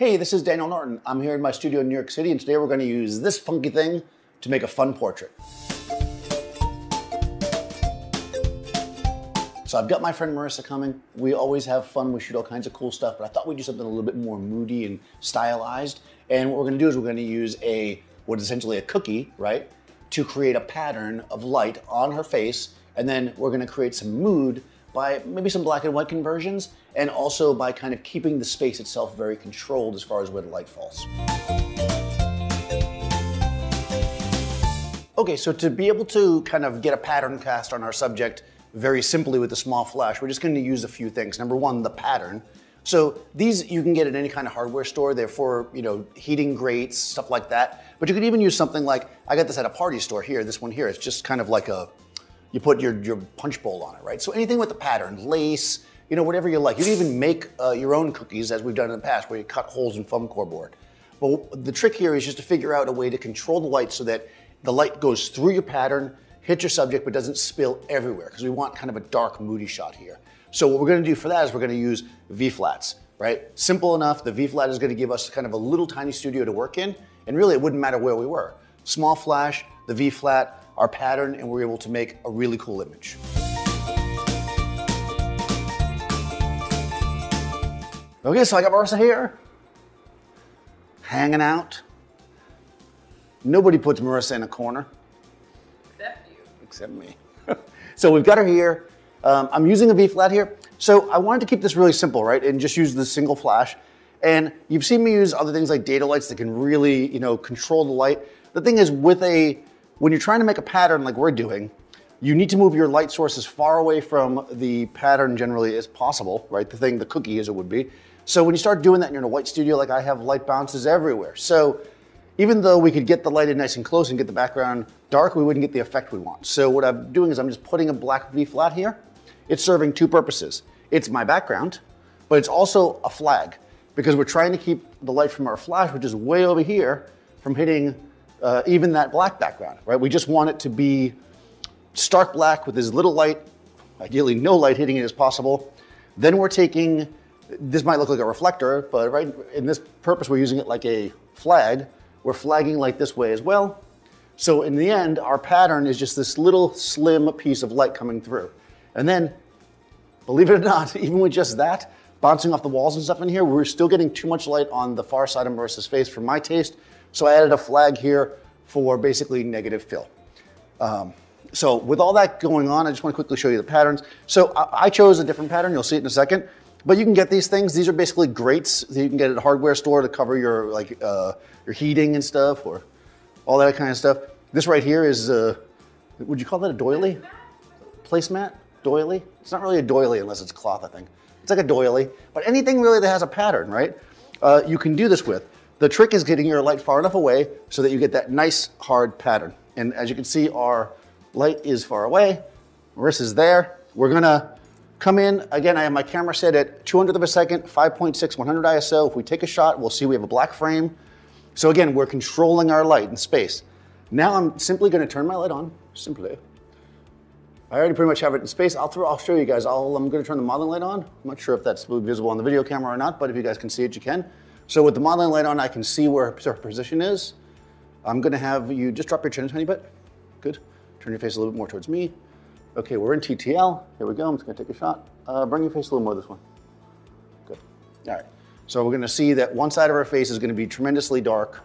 Hey, this is Daniel Norton. I'm here in my studio in New York City, and today we're going to use this funky thing to make a fun portrait. So I've got my friend Marissa coming. We always have fun, we shoot all kinds of cool stuff, but I thought we'd do something a little bit more moody and stylized. And what we're going to do is we're going to use what is essentially a cookie, right, to create a pattern of light on her face, and then we're going to create some mood by maybe some black and white conversions, and also by kind of keeping the space itself very controlled as far as where the light falls. Okay, so to be able to kind of get a pattern cast on our subject very simply with a small flash, we're just going to use a few things. Number one, the pattern. So these you can get at any kind of hardware store. They're for, heating grates, stuff like that. But you could even use something like, I got this at a party store here, this one here. It's just kind of like you put your punch bowl on it, right? So anything with the pattern, lace, whatever you like. You can even make your own cookies, as we've done in the past, where you cut holes in foam core board. But the trick here is just to figure out a way to control the light so that the light goes through your pattern, hits your subject, but doesn't spill everywhere, because we want kind of a dark, moody shot here. So what we're gonna do for that is we're gonna use V-flats, right? Simple enough. The V-flat is gonna give us kind of a little tiny studio to work in, and really it wouldn't matter where we were. Small flash, the V-flat, our pattern, and we're able to make a really cool image. Okay, so I got Marissa here, hanging out. Nobody puts Marissa in a corner. Except you. Except me. So we've got her here. I'm using a V-flat here. So I wanted to keep this really simple, right? And just use the single flash. And you've seen me use other things like data lights that can really, control the light. The thing is, when you're trying to make a pattern like we're doing, you need to move your light source as far away from the pattern generally as possible, right? The cookie as it would be. So when you start doing that and you're in a white studio like I have, light bounces everywhere. So even though we could get the light in nice and close and get the background dark, we wouldn't get the effect we want. So what I'm doing is I'm just putting a black V-flat here. It's serving two purposes. It's my background, but it's also a flag, because we're trying to keep the light from our flash, which is way over here, from hitting even that black background, right? We just want it to be stark black with as little light, ideally no light hitting it as possible. Then we're taking, this might look like a reflector, but right in this purpose, we're using it like a flag. We're flagging light this way as well. So in the end, our pattern is just this little slim piece of light coming through. And then, believe it or not, even with just that, bouncing off the walls and stuff in here, we're still getting too much light on the far side of Marissa's face for my taste. So I added a flag here for basically negative fill. So with all that going on, I just want to quickly show you the patterns. So I chose a different pattern. You'll see it in a second. But you can get these things. These are basically grates that you can get at a hardware store to cover your heating and stuff, or all that kind of stuff. This right here is, would you call that a doily? Placemat? Doily? It's not really a doily unless it's cloth, I think. It's like a doily. But anything really that has a pattern, right? You can do this with. The trick is getting your light far enough away so that you get that nice hard pattern. And as you can see, our light is far away. Marissa's there. We're gonna come in. Again, I have my camera set at 200th of a second, 5.6, 100 ISO. If we take a shot, we'll see we have a black frame. So again, we're controlling our light in space. Now I'm simply gonna turn my light on, simply. I already pretty much have it in space. I'll show you guys. I'm gonna turn the modeling light on. I'm not sure if that's visible on the video camera or not, but if you guys can see it, you can. So with the modeling light on, I can see where her position is. I'm gonna have you just drop your chin a tiny bit. Good. Turn your face a little bit more towards me. Okay, we're in TTL. Here we go. I'm just gonna take a shot. Bring your face a little more this way. Good. All right. So we're gonna see that one side of her face is gonna be tremendously dark.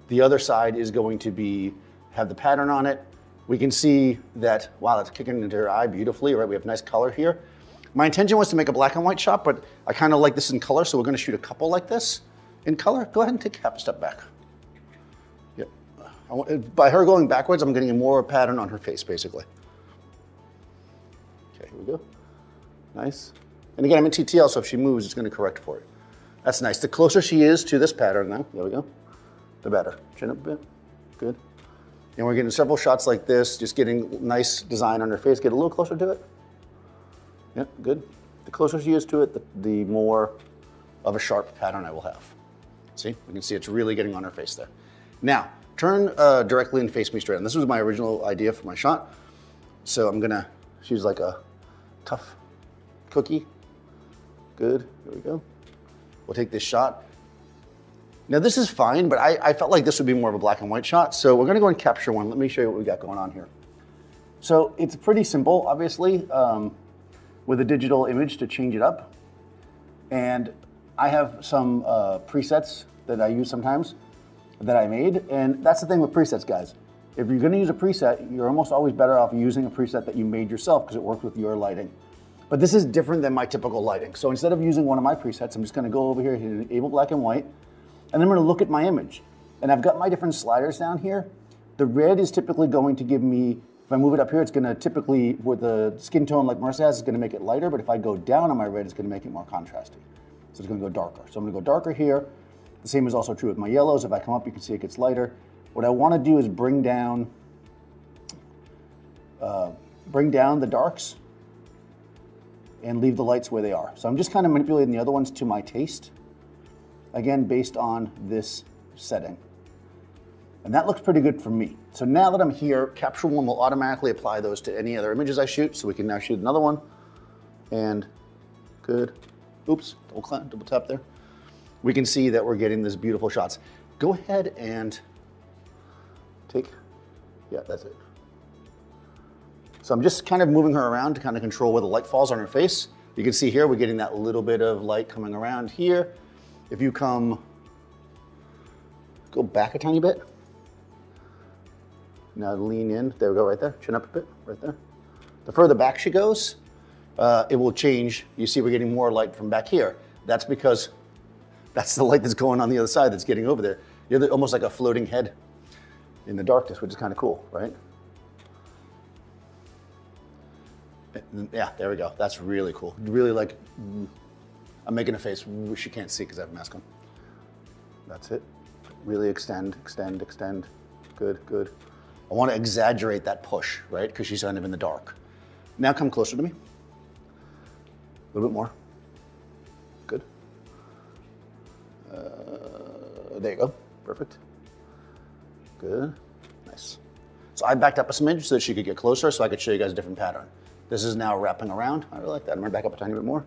The other side is going to have the pattern on it. We can see that, wow, that's kicking into her eye beautifully, right? We have nice color here. My intention was to make a black and white shot, but I kind of like this in color, so we're gonna shoot a couple like this in color. Go ahead and take half a step back. Yep. By her going backwards, I'm getting more pattern on her face, basically. Okay, here we go. Nice. And again, I'm in TTL, so if she moves, it's gonna correct for it. That's nice. The closer she is to this pattern now, there we go, the better. Chin up a bit, good. And we're getting several shots like this, just getting nice design on her face. Get a little closer to it. Yep, good. The closer she is to it, the more of a sharp pattern I will have. See, we can see it's really getting on her face there. Now, turn directly and face me straight on. This was my original idea for my shot. So I'm gonna, she's like a tough cookie. Good, here we go. We'll take this shot. Now this is fine, but I felt like this would be more of a black and white shot. So we're gonna go and capture one. Let me show you what we got going on here. So it's pretty simple, obviously, with a digital image to change it up. And I have some presets that I use sometimes that I made. And that's the thing with presets, guys. If you're gonna use a preset, you're almost always better off using a preset that you made yourself because it works with your lighting. But this is different than my typical lighting. So instead of using one of my presets, I'm just gonna go over here, hit enable black and white, and I'm gonna look at my image. And I've got my different sliders down here. The red is typically going to give me, if I move it up here, it's gonna typically, with the skin tone like Marissa has, it's gonna make it lighter, but if I go down on my red, it's gonna make it more contrasty. So it's gonna go darker. So I'm gonna go darker here. The same is also true with my yellows. If I come up, you can see it gets lighter. What I wanna do is bring down the darks and leave the lights where they are. So I'm just kind of manipulating the other ones to my taste. Again, based on this setting. And that looks pretty good for me. So now that I'm here, Capture One will automatically apply those to any other images I shoot. So we can now shoot another one. And good. Oops, double tap there. We can see that we're getting these beautiful shots. Go ahead and take, yeah, that's it. So I'm just kind of moving her around to kind of control where the light falls on her face. You can see here, we're getting that little bit of light coming around here. If you go back a tiny bit. Now lean in, there we go, right there. Chin up a bit, right there. The further back she goes, it will change. You see we're getting more light from back here. That's because that's the light that's going on the other side that's getting over there. You're almost like a floating head in the darkness, which is kind of cool, right? Yeah, there we go. That's really cool. Really like, I'm making a face which you can't see because I have a mask on. That's it. Really extend, extend, extend. Good, good. I want to exaggerate that push, right? Because she's kind of in the dark. Now come closer to me. A little bit more. Good. There you go. Perfect. Good. Nice. So I backed up a smidge so that she could get closer so I could show you guys a different pattern. This is now wrapping around. I really like that. I'm gonna back up a tiny bit more.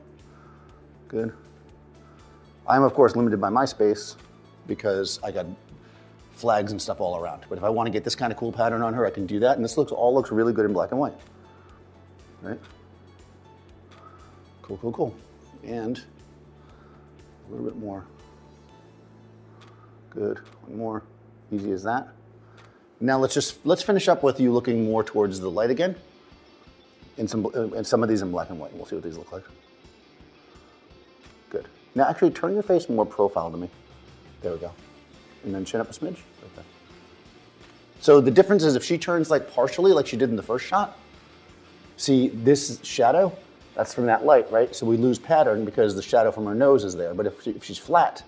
Good. I'm of course limited by my space because I got flags and stuff all around. But if I want to get this kind of cool pattern on her, I can do that. And this all looks really good in black and white. Right? Cool, cool, cool. And a little bit more. Good. One more. Easy as that. Now let's finish up with you looking more towards the light again. And some of these in black and white. We'll see what these look like. Good. Now actually turn your face more profile to me. There we go. And then chin up a smidge. Right there. So the difference is if she turns like partially like she did in the first shot, see this shadow, that's from that light, right? So we lose pattern because the shadow from her nose is there. But if she's flat,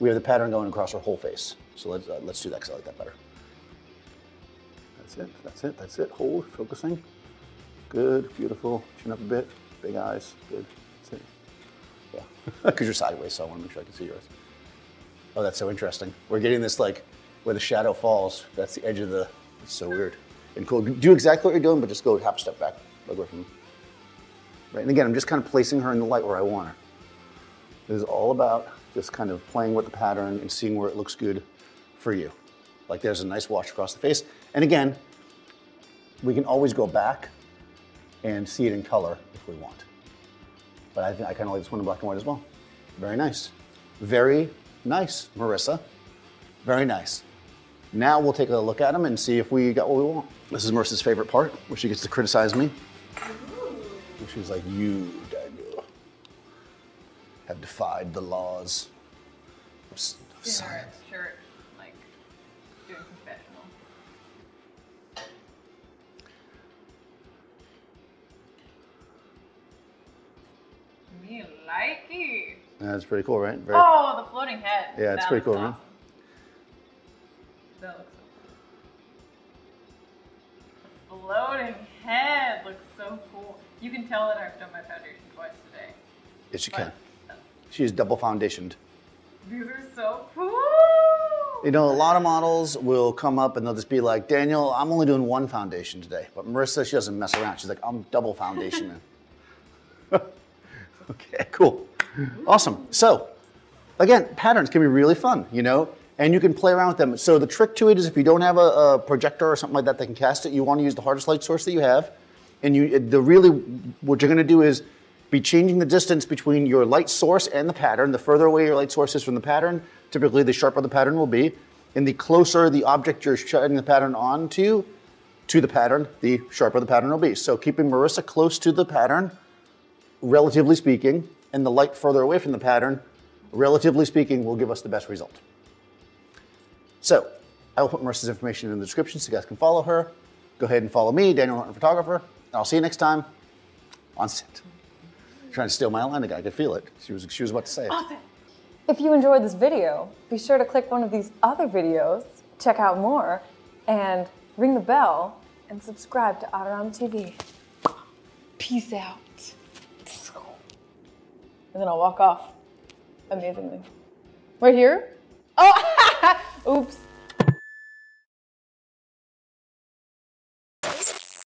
we have the pattern going across her whole face. So let's do that because I like that better. That's it, that's it, that's it. Hold, focusing. Good, beautiful. Chin up a bit, big eyes, good. That's it. Yeah, because you're sideways, so I want to make sure I can see yours. Oh, that's so interesting. We're getting this like where the shadow falls. That's the edge of the, it's so weird. And cool, do exactly what you're doing, but just go half a step back. Like away from me. Right, and again, I'm just kind of placing her in the light where I want her. This is all about just kind of playing with the pattern and seeing where it looks good for you. Like there's a nice wash across the face. And again, we can always go back and see it in color if we want. But I think I kind of like this one in black and white as well. Very nice. Very nice, Marissa. Very nice. Now we'll take a look at them and see if we got what we want. This is Marissa's favorite part, where she gets to criticize me. She's like, you, Daniel, have defied the laws of science. Shirt, like, doing professional. Me like it. Yeah, that's pretty cool, right? Oh, the floating head. Yeah, it's pretty cool, awesome. right? That looks so cool. The floating head looks so cool. You can tell that I've done my foundation twice today. Yes, you can. She is double foundationed. These are so cool. You know, a lot of models will come up and they'll just be like, Daniel, I'm only doing one foundation today. But Marissa, she doesn't mess around. She's like, I'm double foundationing. Okay, cool. Awesome. So, again, patterns can be really fun, you know, and you can play around with them. So the trick to it is if you don't have a projector or something like that that can cast it, you want to use the hardest light source that you have. And what you're going to do is be changing the distance between your light source and the pattern. The further away your light source is from the pattern, typically the sharper the pattern will be. And the closer the object you're shedding the pattern onto, to the pattern, the sharper the pattern will be. So keeping Marissa close to the pattern, relatively speaking, and the light further away from the pattern, relatively speaking, will give us the best result. So I will put Marissa's information in the description so you guys can follow her. Go ahead and follow me, Daniel Norton Photographer, and I'll see you next time on set. Trying to steal my line again, I could feel it. She was about to say it. If you enjoyed this video, be sure to click one of these other videos, check out more, and ring the bell and subscribe to Adorama TV. Peace out. And then I'll walk off amazingly. Right here? Oh, oops.